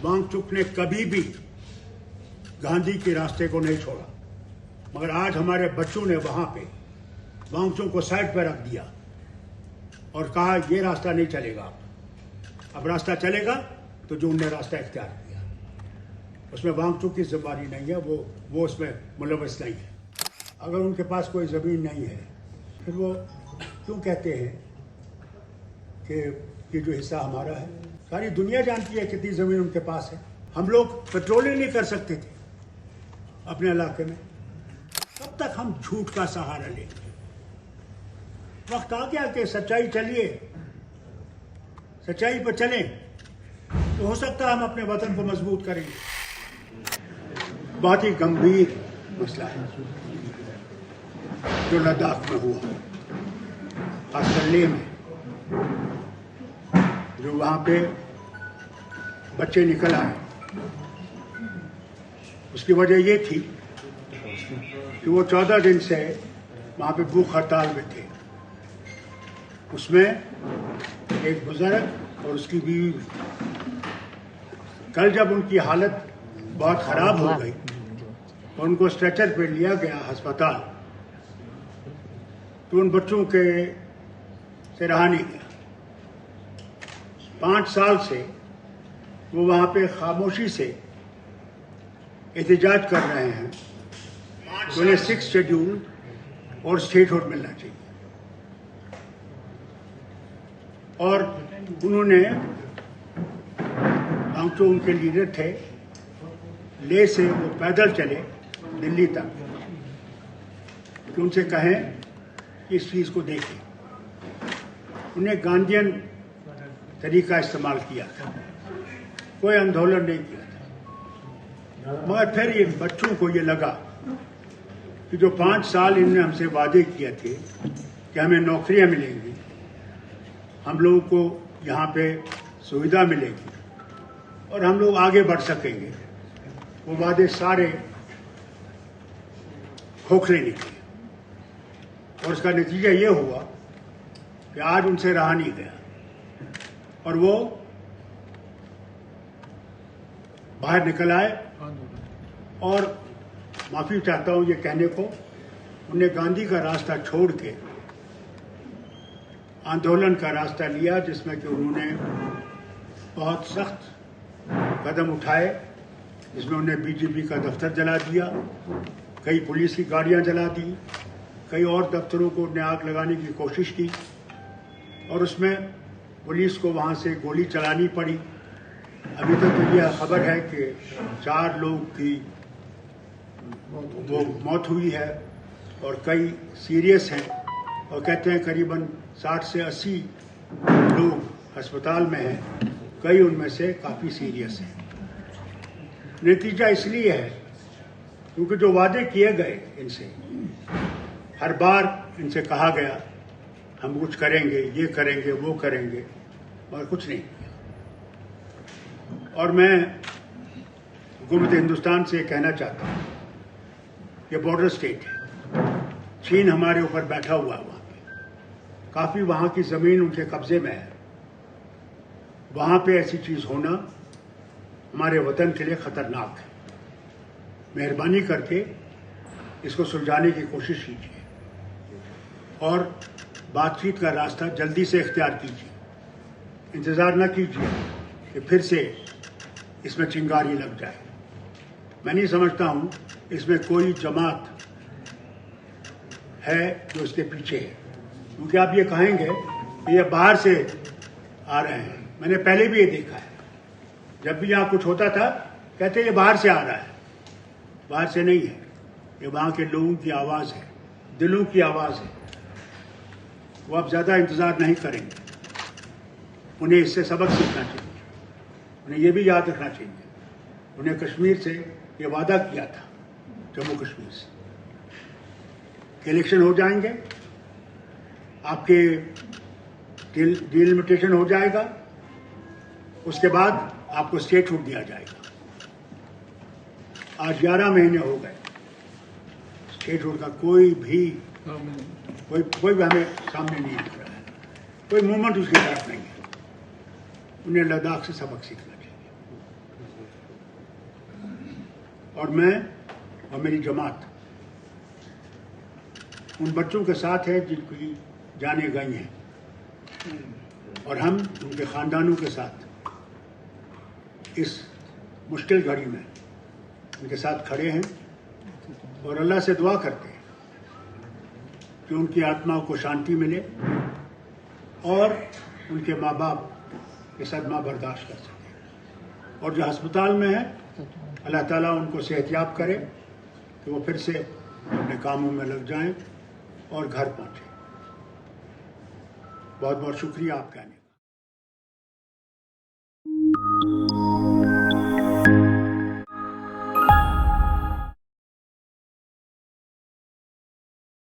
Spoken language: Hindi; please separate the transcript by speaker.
Speaker 1: वांगचुक ने कभी भी गांधी के रास्ते को नहीं छोड़ा, मगर आज हमारे बच्चों ने वहां पे वांगचुक को साइड पर रख दिया और कहा ये रास्ता नहीं चलेगा, अब रास्ता चलेगा तो जो उनने रास्ता इख्तियार किया उसमें वांगचुक की जिम्मेदारी नहीं है, वो उसमें मुलव्वस नहीं है। अगर उनके पास कोई ज़मीन नहीं है फिर वो क्यों कहते हैं कि जो हिस्सा हमारा है? सारी दुनिया जानती है कितनी ज़मीन उनके पास है। हम लोग पेट्रोल ही नहीं कर सकते थे अपने इलाके में। कब तक हम झूठ का सहारा लेंगे? वक्त आ गया कि सच्चाई चलिए, सच्चाई पर चलें तो हो सकता है हम अपने वतन को मजबूत करेंगे। बहुत ही गंभीर मसला है जो लद्दाख में हुआ, खासकर लेह में, जो वहाँ पे बच्चे निकल आए। उसकी वजह ये थी कि वो 14 दिन से वहाँ पे भूख हड़ताल में थे। उसमें एक बुजुर्ग और उसकी बीवी, कल जब उनकी हालत बहुत ख़राब हो गई और उनको स्ट्रेचर पे लिया गया अस्पताल, तो उन बच्चों के से रहा नहीं गया। 5 साल से वो वहाँ पे खामोशी से एहतजाज कर रहे हैं तो उन्हें 6 शेड्यूल और स्टेटहुड मिलना चाहिए। और उन्होंने, हम तो उनके लीडर थे, लेह से वो पैदल चले दिल्ली तक कि उनसे कहें कि इस चीज़ को देखें। उन्हें गांधीयन तरीका इस्तेमाल किया था, कोई आंदोलन नहीं किया था। मगर फिर ये बच्चों को ये लगा कि जो 5 साल इन्होंने हमसे वादे किए थे कि हमें नौकरियां मिलेंगी, हम लोगों को यहाँ पे सुविधा मिलेगी और हम लोग आगे बढ़ सकेंगे, वो वादे सारे खोखले निकले। और उसका नतीजा ये हुआ कि आज उनसे रहा नहीं गया और वो बाहर निकल आए। और माफ़ी चाहता हूँ ये कहने को, उन्हें गांधी का रास्ता छोड़ के आंदोलन का रास्ता लिया, जिसमें कि उन्होंने बहुत सख्त कदम उठाए, जिसमें उन्हें बीजेपी का दफ्तर जला दिया, कई पुलिस की गाड़ियां जला दी, कई और दफ्तरों को उन्हें आग लगाने की कोशिश की और उसमें पुलिस को वहां से गोली चलानी पड़ी। अभी तक तो यह खबर है कि 4 लोग की वो मौत हुई है और कई सीरियस हैं, और कहते हैं करीबन 60 से 80 लोग अस्पताल में हैं, कई उनमें से काफ़ी सीरियस हैं। नतीजा इसलिए है क्योंकि जो वादे किए गए इनसे, हर बार इनसे कहा गया हम कुछ करेंगे, ये करेंगे, वो करेंगे, और कुछ नहीं किया। और मैं हुकूमत हिंदुस्तान से कहना चाहता हूँ, ये बॉर्डर स्टेट है, चीन हमारे ऊपर बैठा हुआ है, वहाँ पे काफ़ी वहाँ की ज़मीन उनके कब्जे में है। वहाँ पे ऐसी चीज़ होना हमारे वतन के लिए ख़तरनाक है। मेहरबानी करके इसको सुलझाने की कोशिश कीजिए और बातचीत का रास्ता जल्दी से इख्तियार कीजिए। इंतज़ार न कीजिए कि फिर से इसमें चिंगारी लग जाए। मैं नहीं समझता हूँ इसमें कोई जमात है जो इसके पीछे है, क्योंकि आप ये कहेंगे कि ये बाहर से आ रहे हैं। मैंने पहले भी ये देखा है, जब भी यहाँ कुछ होता था कहते ये बाहर से आ रहा है। बाहर से नहीं है, ये वहाँ के लोगों की आवाज़ है, दिलों की आवाज़ है। वो अब ज़्यादा इंतज़ार नहीं करेंगे, उन्हें इससे सबक सीखना चाहिए। उन्हें ये भी याद रखना चाहिए, उन्हें कश्मीर से ये वादा किया था, जम्मू कश्मीर से, कि इलेक्शन हो जाएंगे, आपके डिलिमिटेशन हो जाएगा, उसके बाद आपको स्टेटहुड दिया जाएगा। आज 11 महीने हो गए, स्टेटहुड का कोई हमें सामने नहीं दिख रहा है, कोई मूवमेंट उसकी तरफ नहीं है। उन्हें लद्दाख से सबक सीखना चाहिए। और मैं और मेरी जमात उन बच्चों के साथ है जिनकी जानें गई हैं, और हम उनके ख़ानदानों के साथ इस मुश्किल घड़ी में उनके साथ खड़े हैं और अल्लाह से दुआ करते हैं कि उनकी आत्मा को शांति मिले और उनके माँ बाप ये सदमा बर्दाश्त कर सकें, और जो अस्पताल में है अल्लाह ताला उनको सेहतयाब करे कि वो फिर से अपने कामों में लग जाएं और घर पहुँचें। बहुत बहुत शुक्रिया आपका।